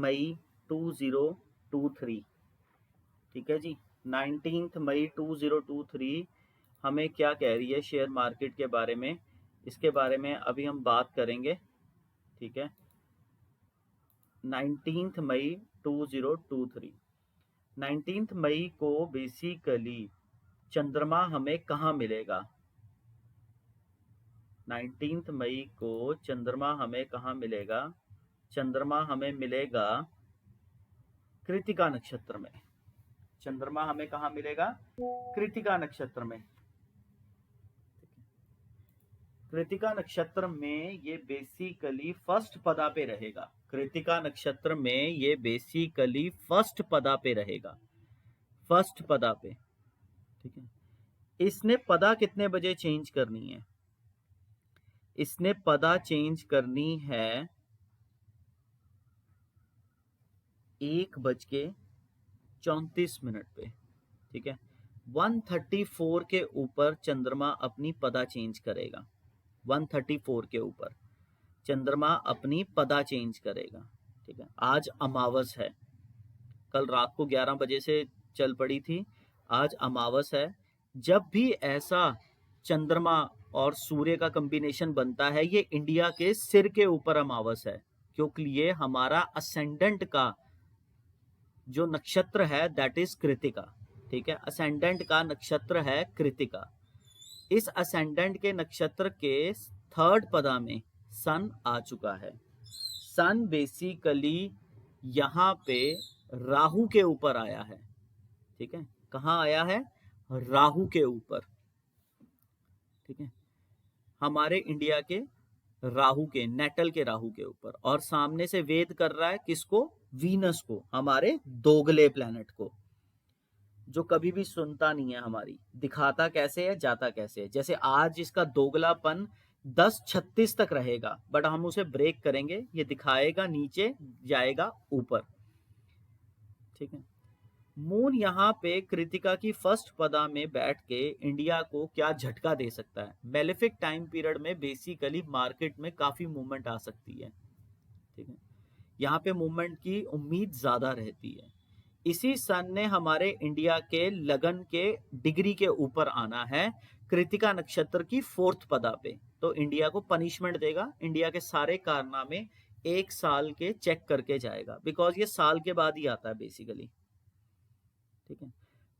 मई 2023, ठीक है जी। 19 मई 2023 हमें क्या कह रही है शेयर मार्केट के बारे में, इसके बारे में अभी हम बात करेंगे, ठीक है। 19 मई 2023, 19 मई को बेसिकली चंद्रमा हमें कहाँ मिलेगा? 19 मई को चंद्रमा हमें कहाँ मिलेगा? चंद्रमा हमें मिलेगा कृत्तिका नक्षत्र में। चंद्रमा हमें कहाँ मिलेगा? कृत्तिका नक्षत्र में। कृत्तिका नक्षत्र में ये बेसिकली फर्स्ट पदा पे रहेगा। कृत्तिका नक्षत्र में ये बेसिकली फर्स्ट पदा पे रहेगा, फर्स्ट पदा पे, ठीक है। इसने पदा कितने बजे चेंज करनी है? इसने पदा चेंज करनी है 1:34 पे, ठीक है। 134 के ऊपर चंद्रमा अपनी पदा चेंज करेगा। 134 के ऊपर चंद्रमा अपनी पदा चेंज करेगा, ठीक है। आज अमावस है, कल रात को 11 बजे से चल पड़ी थी, आज अमावस है। जब भी ऐसा चंद्रमा और सूर्य का कॉम्बिनेशन बनता है, ये इंडिया के सिर के ऊपर अमावस है, क्योंकि ये हमारा असेंडेंट का जो नक्षत्र है दैट इज कृत्तिका, ठीक है। असेंडेंट का नक्षत्र है कृत्तिका। इस असेंडेंट के नक्षत्र के थर्ड पदा में सन आ चुका है। सन बेसिकली यहाँ पे राहु के ऊपर आया है, ठीक है। कहाँ आया है? राहु के ऊपर, ठीक है। हमारे इंडिया के राहु के, नेटल के राहु के ऊपर, और सामने से वेद कर रहा है किसको? वीनस को, हमारे दोगले प्लैनेट को, जो कभी भी सुनता नहीं है हमारी, दिखाता कैसे है जाता कैसे है। जैसे आज इसका दोगलापन 10:36 तक रहेगा, बट हम उसे ब्रेक करेंगे, ये दिखाएगा नीचे जाएगा ऊपर, ठीक है। मून यहाँ पे कृत्तिका की फर्स्ट पदा में बैठ के इंडिया को क्या झटका दे सकता है? मेलेफिक टाइम पीरियड में बेसिकली मार्केट में काफी मूवमेंट आ सकती है, ठीक है। यहाँ पे मूवमेंट की उम्मीद ज्यादा रहती है। इसी सन ने हमारे इंडिया के लगन के डिग्री के ऊपर आना है कृत्तिका नक्षत्र की फोर्थ पदा पे, तो इंडिया को पनिशमेंट देगा। इंडिया के सारे कारनामे 1 साल के चेक करके जाएगा, बिकॉज ये साल के बाद ही आता है बेसिकली, ठीक है।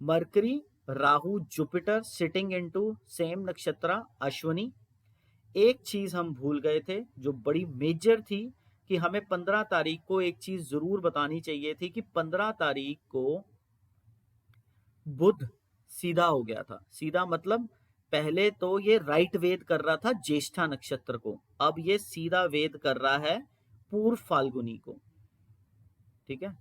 Mercury, Rahu, Jupiter sitting into same नक्षत्र अश्विनी। एक चीज हम भूल गए थे जो बड़ी मेजर थी, कि हमें 15 तारीख को एक चीज जरूर बतानी चाहिए थी, कि 15 तारीख को बुध सीधा हो गया था। सीधा मतलब पहले तो ये राइट वेद कर रहा था ज्येष्ठा नक्षत्र को, अब ये सीधा वेद कर रहा है पूर्व फाल्गुनी को, ठीक है।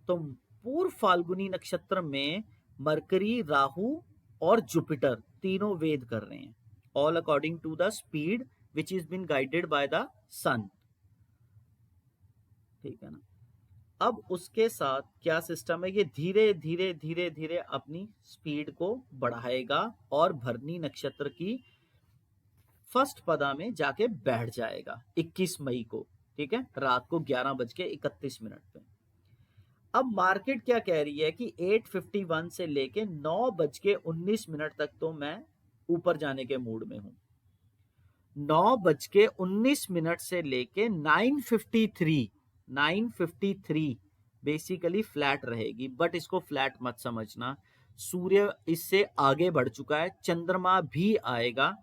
तो पूर्व फाल्गुनी नक्षत्र में मरकरी, राहु और जुपिटर तीनों वेद कर रहे हैं, all according to the speed which is been guided by the sun, ठीक है ना। अब उसके साथ क्या सिस्टम है, ये धीरे धीरे धीरे धीरे अपनी स्पीड को बढ़ाएगा और भरनी नक्षत्र की फर्स्ट पदा में जाके बैठ जाएगा 21 मई को, ठीक है, रात को 11:31 पे। अब मार्केट क्या कह रही है कि 8:51 से लेके 9:19 तक तो मैं ऊपर जाने के मूड में हूं। 9:19 से लेके 9:53 बेसिकली फ्लैट रहेगी, बट इसको फ्लैट मत समझना। सूर्य इससे आगे बढ़ चुका है, चंद्रमा भी आएगा,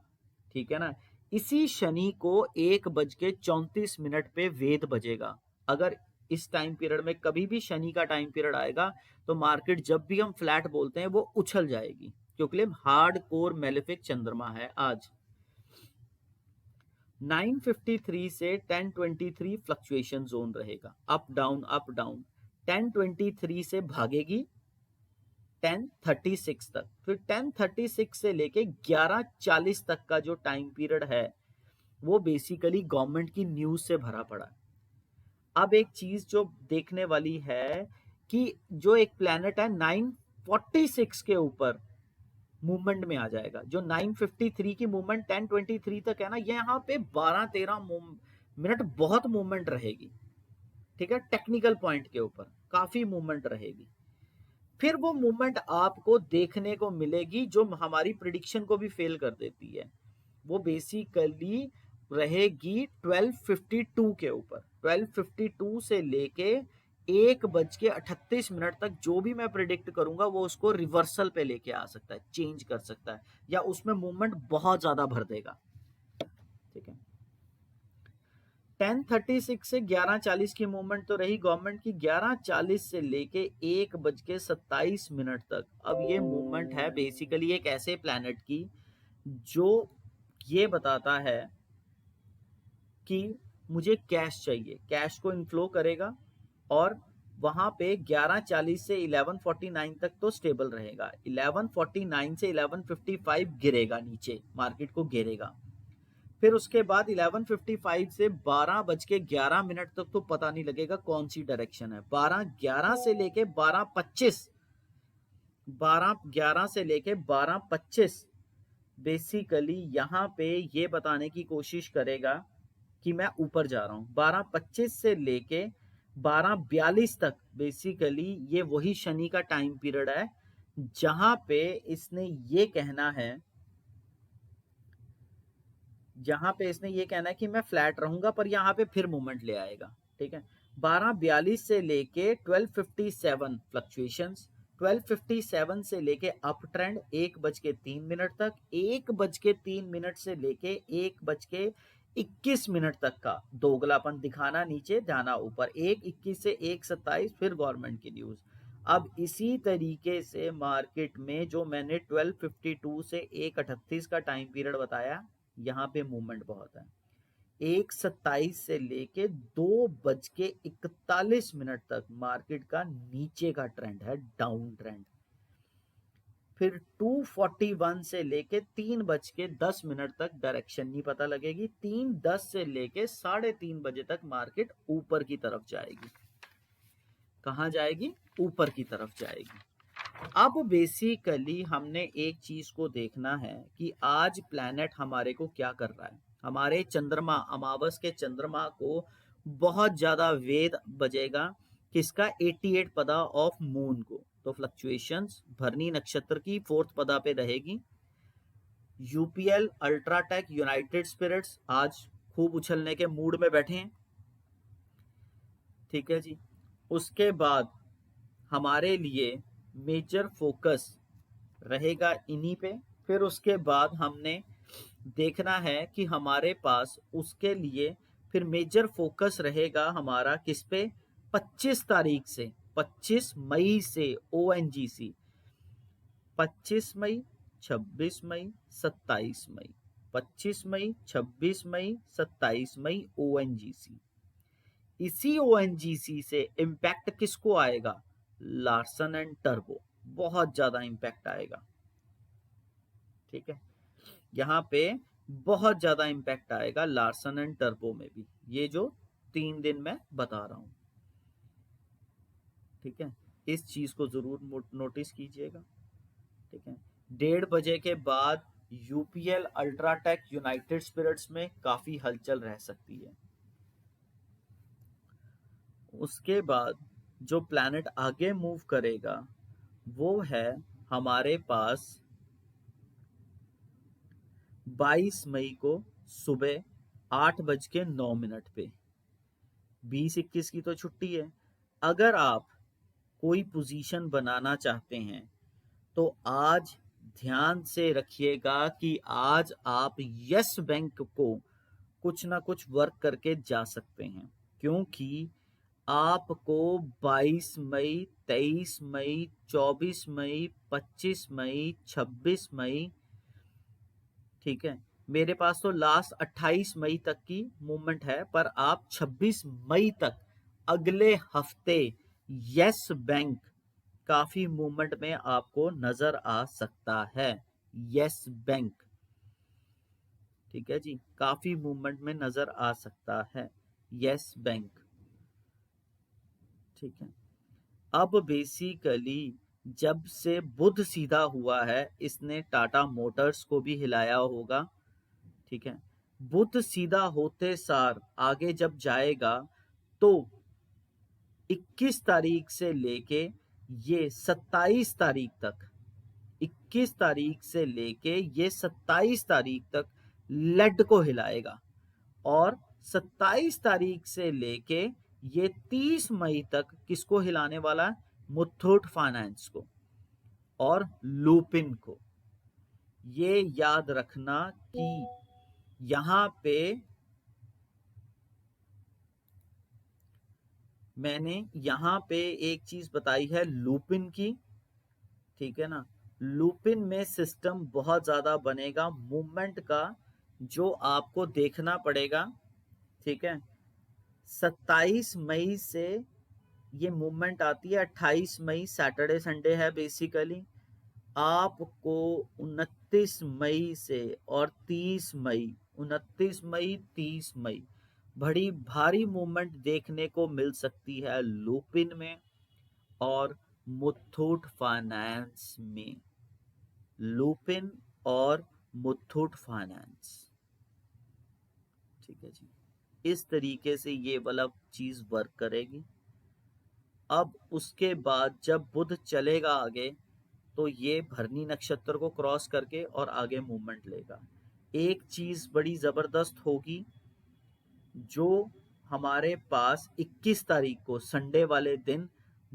ठीक है ना। इसी शनि को 1:34 पे वेद बजेगा। अगर इस टाइम पीरियड में कभी भी शनि का टाइम पीरियड आएगा, तो मार्केट जब भी हम फ्लैट बोलते हैं वो उछल जाएगी, क्योंकि हार्ड कोर मेलेफिक चंद्रमा है आज। 9:53 से 10:23 फ्लक्चुएशन जोन रहेगा, अप डाउन अप डाउन। 10:23 से भागेगी 10:36 तक, फिर 10:36 से लेके 11:40 तक का जो टाइम पीरियड है वो बेसिकली गवर्नमेंट की न्यूज से भरा पड़ा है। अब एक चीज जो देखने वाली है कि जो एक प्लैनेट है 9:46 के ऊपर मूवमेंट में आ जाएगा। जो 9:53 की मूवमेंट 10:23 तक है ना, यहाँ पे 12-13 मिनट बहुत मूवमेंट रहेगी, ठीक है, टेक्निकल पॉइंट के ऊपर काफी मूवमेंट रहेगी। फिर वो मूवमेंट आपको देखने को मिलेगी जो हमारी प्रिडिक्शन को भी फेल कर देती है। वो बेसिकली रहेगी 12:52 के ऊपर। 12:52 से लेके 1:38 तक जो भी मैं प्रिडिक्ट करूंगा वो उसको रिवर्सल पे लेके आ सकता है, चेंज कर सकता है, या उसमें मूवमेंट बहुत ज्यादा भर देगा। ठीक है, 10:36 से 11:40 की मूवमेंट तो रही गवर्नमेंट की। 11:40 से लेके 1:27 तक अब ये मूवमेंट है बेसिकली एक ऐसे प्लैनेट की जो ये बताता है कि मुझे कैश चाहिए, कैश को इनफ्लो करेगा, और वहां पे 11:40 से 11:49 तक तो स्टेबल रहेगा। 11:49 से 11:55 गिरेगा, नीचे मार्केट को गिरेगा। फिर उसके बाद 11:55 से 12:11 तक तो पता नहीं लगेगा कौन सी डायरेक्शन है। 12:11 से लेके 12:25, 12:11 से लेके 12:25 बेसिकली यहाँ पे ये बताने की कोशिश करेगा कि मैं ऊपर जा रहा हूँ। 12:25 से लेके 12:42 तक बेसिकली ये वही शनि का टाइम पीरियड है जहां पे इसने ये कहना है, जहां पे इसने ये कहना है कि मैं फ्लैट रहूंगा, पर यहाँ पे फिर मूवमेंट ले आएगा। ठीक है, 12:42 से लेके 12:57 फ्लक्चुएशंस, 12:57 से लेके अप ट्रेंड 1:03 तक, 1:03 से लेके 1:21 तक का दोगलापन दिखाना, नीचे जाना ऊपर, 1:21 से 1:27, फिर गवर्नमेंट की न्यूज। अब इसी तरीके से मार्केट में जो मैंने 12:52 से 1:38 का टाइम पीरियड बताया, यहाँ पे मूवमेंट बहुत है। 1:27 से लेके 2:41 तक मार्केट का नीचे का ट्रेंड है, डाउन ट्रेंड। फिर 2:41 से लेके 3:10 तक डायरेक्शन नहीं पता लगेगी। 3:10 से लेके 3:30 बजे तक मार्केट ऊपर की तरफ जाएगी। कहाँ जाएगी? ऊपर की तरफ जाएगी। अब बेसिकली हमने एक चीज को देखना है कि आज प्लैनेट हमारे को क्या कर रहा है। हमारे चंद्रमा, अमावस के चंद्रमा को बहुत ज्यादा वेद बजेगा किसका? 88 पदा ऑफ मून को। तो फ्लक्चुएशंस भरनी नक्षत्र की 4th पदा पे रहेगी। यूपीएल, अल्ट्राटेक, यूनाइटेड स्पिरिट्स आज खूब उछलने के मूड में बैठे हैं। ठीक है जी। उसके बाद हमारे लिए मेजर फोकस रहेगा इन्हीं पे। फिर उसके बाद हमने देखना है कि हमारे पास उसके लिए फिर मेजर फोकस रहेगा हमारा किस पे? 25 तारीख से, 25 मई से ओएनजीसी, 25 मई, 26 मई, 27 मई, 25 मई, 26 मई, 27 मई ओएनजीसी। इसी ओएनजीसी से इम्पैक्ट किसको आएगा? लार्सन एंड टर्बो, बहुत ज्यादा इम्पैक्ट आएगा। ठीक है, यहाँ पे बहुत ज्यादा इम्पैक्ट आएगा लार्सन एंड टर्बो में भी, ये जो 3 दिन मैं बता रहा हूं। ठीक है, इस चीज को जरूर नोटिस कीजिएगा। ठीक है, 1:30 बजे के बाद यूपीएल, अल्ट्राटेक, यूनाइटेड स्पिरिट्स में काफी हलचल रह सकती है। उसके बाद जो प्लैनेट आगे मूव करेगा वो है हमारे पास 22 मई को सुबह 8:09 पे। 20-21 की तो छुट्टी है। अगर आप कोई पोजीशन बनाना चाहते हैं तो आज ध्यान से रखिएगा कि आज आप यस बैंक को कुछ ना कुछ वर्क करके जा सकते हैं, क्योंकि आपको 22 मई, 23 मई, 24 मई, 25 मई, 26 मई, ठीक है, मेरे पास तो लास्ट 28 मई तक की मूवमेंट है, पर आप 26 मई तक अगले हफ्ते यस बैंक काफी मूवमेंट में आपको नजर आ सकता है। यस बैंक, ठीक है जी, काफी मूवमेंट में नजर आ सकता है यस बैंक। ठीक है, अब बेसिकली जब से बुध सीधा हुआ है इसने टाटा मोटर्स को भी हिलाया होगा। ठीक है, बुध सीधा होते सार आगे जब जाएगा तो 21 तारीख से लेके ये 27 तारीख तक, 21 तारीख से लेके ये 27 तारीख तक लेड को हिलाएगा, और 27 तारीख से लेके ये 30 मई तक किसको हिलाने वाला है? मुथूट फाइनेंस को और लुपिन को। ये याद रखना कि यहां पे मैंने यहां पे एक चीज बताई है लुपिन की, ठीक है ना। लुपिन में सिस्टम बहुत ज्यादा बनेगा मूवमेंट का, जो आपको देखना पड़ेगा, ठीक है। 27 मई से ये मूवमेंट आती है, 28 मई सैटरडे संडे है बेसिकली। आपको 29 मई से और 30 मई, 29 मई 30 मई बड़ी भारी मूवमेंट देखने को मिल सकती है लुपिन में और मुथूट फाइनेंस में। लुपिन और मुथूट फाइनेंस, ठीक है जी। इस तरीके से ये वाला चीज वर्क करेगी। अब उसके बाद जब बुध चलेगा आगे, तो ये भरनी नक्षत्र को क्रॉस करके और आगे मूवमेंट लेगा। एक चीज बड़ी जबरदस्त होगी, जो हमारे पास 21 तारीख को संडे वाले दिन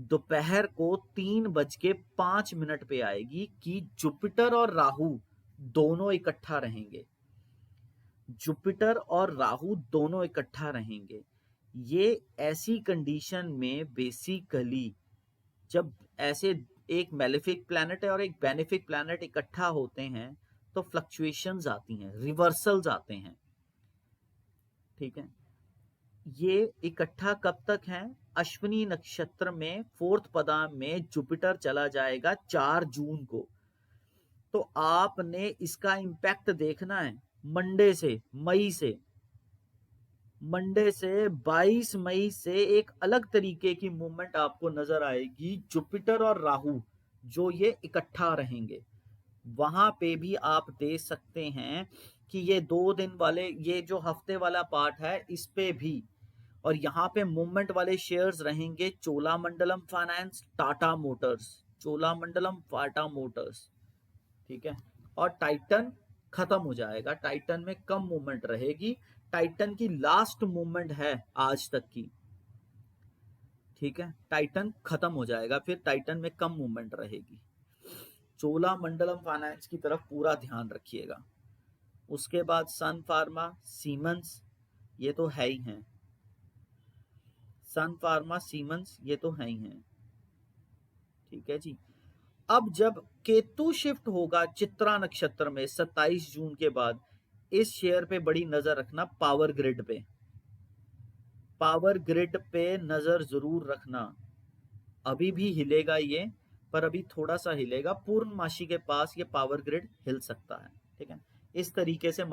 दोपहर को 3:05 पे आएगी, कि जुपिटर और राहु दोनों इकट्ठा रहेंगे। जुपिटर और राहु दोनों इकट्ठा रहेंगे। ये ऐसी कंडीशन में बेसिकली जब ऐसे एक मेलेफिक प्लैनेट है और एक बेनिफिक प्लैनेट इकट्ठा होते हैं, तो फ्लक्चुएशंस आती हैं, रिवर्सल्स आते हैं, ठीक है। ये इकट्ठा कब तक है? अश्विनी नक्षत्र में 4th पदा में जुपिटर चला जाएगा 4 जून को। तो आपने इसका इंपैक्ट देखना है मंडे से, मंडे से 22 मई से एक अलग तरीके की मूवमेंट आपको नजर आएगी। जुपिटर और राहु जो ये इकट्ठा रहेंगे, वहां पे भी आप देख सकते हैं कि ये 2 दिन वाले, ये जो हफ्ते वाला पार्ट है इस पे भी, और यहाँ पे मूवमेंट वाले शेयर्स रहेंगे Cholamandalam finance, Tata Motors, Cholamandalam Tata Motors, ठीक है। और टाइटन खत्म हो जाएगा, टाइटन में कम मूवमेंट रहेगी। टाइटन की लास्ट मूवमेंट है आज तक की, ठीक है। टाइटन खत्म हो जाएगा, फिर टाइटन में कम मूवमेंट रहेगी। चोलामंडलम फाइनेंस की तरफ पूरा ध्यान रखिएगा। उसके बाद सन फार्मा, सीमेंस, ये तो है ही हैं। सन फार्मा, सीमेंस ये तो है ही हैं, ठीक है जी। अब जब केतु शिफ्ट होगा चित्रा नक्षत्र में 27 जून के बाद, इस शेयर पे बड़ी नजर रखना, पावर ग्रिड पे, पावर ग्रिड पे नजर जरूर रखना। अभी भी हिलेगा ये, पर अभी थोड़ा सा हिलेगा, पूर्णमासी के पास ये पावर ग्रिड हिल सकता है, ठीक है। इस तरीके से